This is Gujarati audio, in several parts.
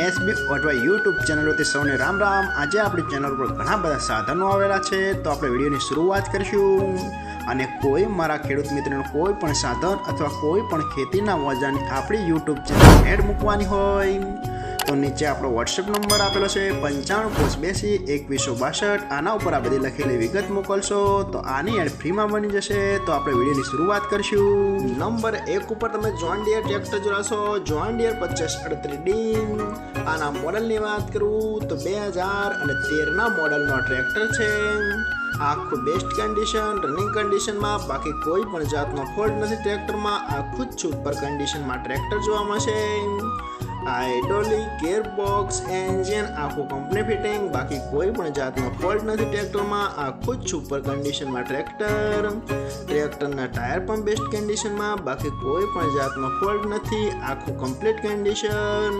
એસબી અથવા યુટ્યુબ ચેનલોથી સૌને રામ રામ। આજે આપણી ચેનલ પર ઘણા બધા સાધનો આવેલા છે, તો આપણે વિડીયોની શરૂઆત કરીશું। અને કોઈ મારા ખેડૂત મિત્રોને કોઈ પણ સાધન અથવા કોઈ પણ ખેતીના ઓજારની આપણી યુટ્યુબ ચેનલ એડ મૂકવાની હોય તો નીચે આપણો વોટ્સએપ નંબર આપેલો છે 95822162। આના ઉપર આ બધી લખેલી વિગત મોકલશો તો આની એડ ફ્રીમાં બની જશે। તો આપણે વિડીયોની શરૂઆત કરીશું। નંબર 1 ઉપર તમે જોન ડિયર ટ્રેક્ટર જોડાશો, જોન ડિયર 2538D। આના મોડલની વાત કરું તો 2013ના મોડલનો ટ્રેક્ટર છે। આખું બેસ્ટ કન્ડિશન, રનિંગ કન્ડિશનમાં, બાકી કોઈ પણ જાતનો ફોલ્ટ નથી ટ્રેક્ટરમાં। આખું જ સુપર કન્ડિશનમાં ટ્રેક્ટર જોવા મળશે। હાઇડ્રોલિક, ગિયરબોક્સ, એન્જિન આખું કંપની ફિટિંગ, બાકી કોઈ પણ જાતનો ફોલ્ટ નથી ટ્રેક્ટરમાં। આખું જ સુપર કન્ડિશનમાં ટ્રેક્ટરના ટાયર પણ બેસ્ટ કન્ડિશનમાં, બાકી કોઈ પણ જાતનો ફોલ્ટ નથી। આખું complete condition.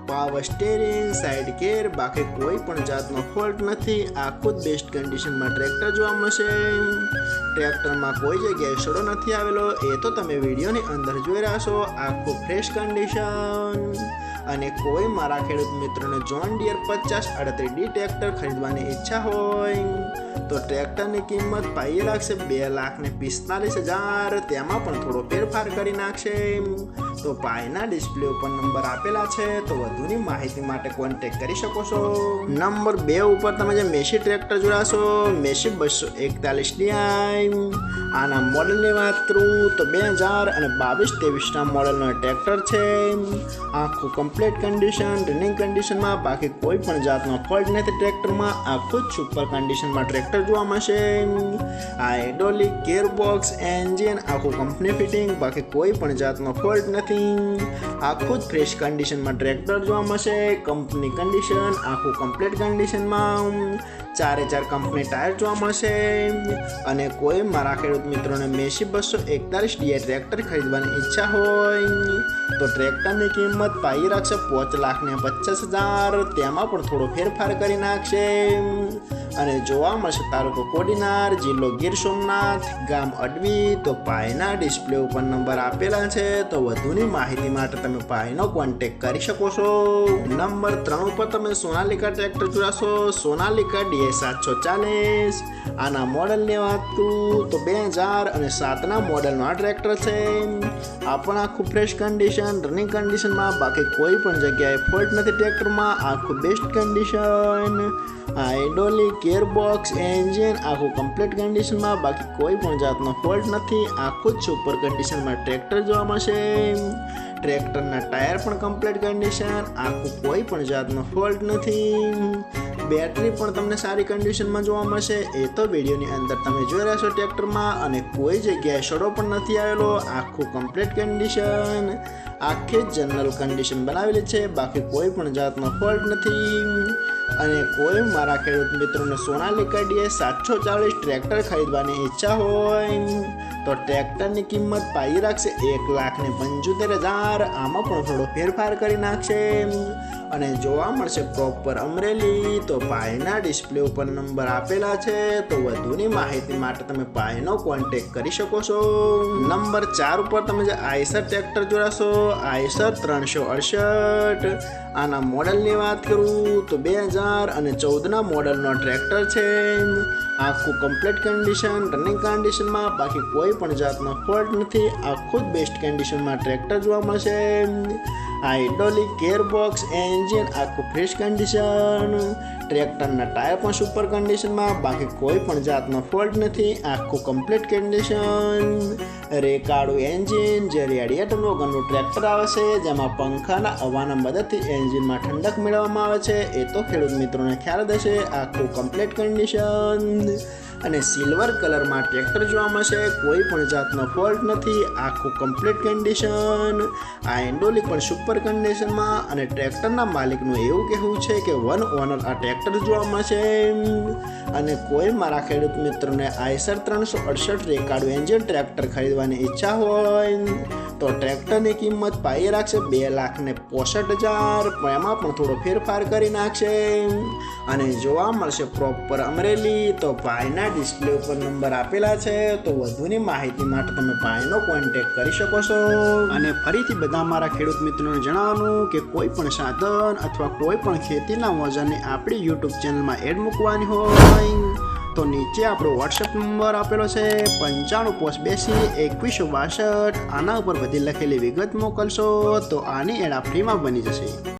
Power steering, side ગેર, બાકી કોઈ પણ જાતનો ફોલ્ટ નથી। આખું જ બેસ્ટ કન્ડિશનમાં ટ્રેક્ટર જોવા મળશે। ટ્રેક્ટરમાં કોઈ જગ્યાએ સડો નથી આવેલો, એ તો તમે વિડીયોની અંદર જોઈ રહ્યા છો। આખું ફ્રેશ કન્ડિશન। અને કોઈ મારા ખેડૂત મિત્રોને જોન ડિયર 5038D ટ્રેક્ટર ખરીદવાની ઈચ્છા હોય તો ટ્રેક્ટરની કિંમત પાઈ લાગશે 2,45,000। તેમાં પણ થોડો ફેરફાર કરી નાખશે। તો પાયના ડિસ્પ્લે ઉપર નંબર આપેલા છે, તો વધુની માહિતી માટે કોન્ટેક્ટ કરી શકો છો। નંબર 2 ઉપર તમે જે મેસી ટ્રેક્ટર જોડાશો, મેસી 241DI। આના મોડલની વાત કરું તો 2022-23ના મોડલનો ટ્રેક્ટર છે। આખું કમ્પ્લીટ કન્ડિશન, રનિંગ કન્ડિશનમાં, બાકી કોઈ પણ જાતનો ફોલ્ટ નથી ટ્રેક્ટરમાં। આખું જ સુપર કન્ડિશનમાં ટ્રેક્ટર જોવા મળશે। હાઇડ્રોલિક, ગિયરબોક્સ, એન્જિન આખું કંપની ફિટિંગ, બાકી કોઈ પણ જાતનો ફોલ્ટ નથી। આખું જ ફ્રેશ કન્ડિશનમાં ટ્રેક્ટર જોવા મળશે। કંપની કન્ડિશન, આખું કમ્પ્લીટ કન્ડિશનમાં, 4 કંપની ટાયર જોવા મળશે। અને કોઈ મારા ખેડૂત મિત્રોને મેસી 241DI ટ્રેક્ટર ખરીદવાની ઈચ્છા હોય તો ટ્રેક્ટરની કિંમત પાઈ રાખશે 5,50,000। તેમાં પણ થોડો ફેરફાર કરી નાખશે। અને જોવા મળશે તાલુકો કોડીનાર, જિલ્લો ગીર સોમનાથ, ગામ અડવી। તો પાયના ડિસ્પ્લે ઉપર નંબર આપેલા છે, તો વધુની માહિતી માટે તમે પાયનો કોન્ટેક્ટ કરી શકો છો। નંબર 3 ઉપર તમે સોનાલિકા ટ્રેક્ટર જોડાશો, સોનાલિકા DS740। આના મોડલની વાત કરું તો 2007ના મોડલનો આ ટ્રેક્ટર છે। આ પણ આખું ફ્રેશ કન્ડિશન, રનિંગ કન્ડિશનમાં, બાકી કોઈ પણ જગ્યાએ ફોલ્ટ નથી ટ્રેક્ટરમાં। આખું best condition. Hydraulic, gearbox, engine આખું કમ્પ્લીટ કન્ડિશનમાં, બાકી કોઈ પણ જાતનો ફોલ્ટ નથી। આખું જ સુપર કન્ડિશનમાં ટ્રેક્ટર જોવા મળશે। ટ્રેક્ટરના ટાયર પણ કમ્પ્લીટ કન્ડિશન, આખું કોઈ પણ જાતનો ફોલ્ટ નથી। બેટરી પણ તમને સારી કન્ડિશનમાં જોવા મળશે, એ તો વિડીયોની અંદર તમે જોઈ રહ્યા છો ટ્રેક્ટરમાં। અને કોઈ જગ્યાએ સડો પણ નથી આવેલો। આખું કમ્પ્લીટ કન્ડિશન। આખી જનરલ કન્ડિશન બનાવેલી છે, બાકી કોઈ પણ જાતનો ફોલ્ટ નથી। અને કોઈ મારા ખેડૂત મિત્રોને સોનાલિકા DS740 ટ્રેક્ટર ખરીદવાની ઈચ્છા હોય તો ટ્રેક્ટરની કિંમત પાઈ રાખશે 1,75,000। આમાં પણ થોડો ફેરફાર કરી નાખશે। અને જોવા મળશે પ્રોપર અમરેલી। તો પાયના ડિસ્પ્લે ઉપર નંબર આપેલા છે, તો વધુની માહિતી માટે તમે પાયનો કોન્ટેક્ટ કરી શકો છો। નંબર 4 ઉપર તમે જે આઈસર ટ્રેક્ટર જોડાશો, આઈસર 368। આના મોડલની વાત કરું તો 2014ના મોડલનો ટ્રેક્ટર છે। આખું કમ્પ્લીટ કન્ડિશન, રનિંગ કન્ડિશનમાં, બાકી કોઈ પણ જાતનો ફોલ્ટ નથી। આખું જ બેસ્ટ કન્ડિશનમાં ટ્રેક્ટર જોવા મળશે। હાઇડ્રોલિક, ગિયરબોક્સ, એન્જિન આખું ફ્રેશ કન્ડિશન। ટ્રેક્ટરના ટાયર પણ સુપર કન્ડિશનમાં, બાકી કોઈ પણ જાતનો ફોલ્ટ નથી। આખું કમ્પ્લીટ કન્ડિશન। રેકાળું એન્જિન, જે રેડિએટર વગરનું ટ્રેક્ટર આવે છે, જેમાં પંખાના હવાના મદદથી એન્જિનમાં ઠંડક મેળવવામાં આવે છે, એ તો ખેડૂત મિત્રોને ખ્યાલ જ હશે। આખું કમ્પ્લીટ કન્ડિશન। અને સિલ્વર કલરમાં ટ્રેક્ટર જોવા મળશે, કોઈ પણ જાતનો ફોલ્ટ નથી। આખું કમ્પ્લીટ કન્ડિશન। હાઇડ્રોલિક પણ સુપર કન્ડિશનમાં। અને ટ્રેક્ટરના માલિકનું એવું કહેવું છે કે 1 ઓનર આ ટ્રેક્ટર જોવા મળશે। અને કોઈ મારા ખેડૂત મિત્રોને આઈસર 368 રેકાળું એન્જિન ટ્રેક્ટર ખરીદવાની ઈચ્છા હોય તો ટ્રેક્ટરની કિંમત પાઈ રાખશે 2,65,000। એમાં પણ થોડો ફેરફાર કરી નાખશે। અને જોવા મળશે પ્રોપર અમરેલી। તો પાયના ડિસ્પ્લે ઉપર નંબર આપેલા છે, તો વધુની માહિતી માટે તમે ભાઈનો કોન્ટેક્ટ કરી શકો છો. અને ફરીથી બધા મારા ખેડૂત મિત્રોને જણાવવાનું કે કોઈ પણ સાધન અથવા કોઈ પણ ખેતીના ઓજારને આપણી યુટ્યુબ ચેનલમાં એડ મૂકવાની હોય તો નીચે આપણો વોટ્સએપ નંબર આપેલો છે 95822162. આના ઉપર બધી લખેલી વિગત મોકલશો તો આની એડ ફ્રીમાં બની જશે.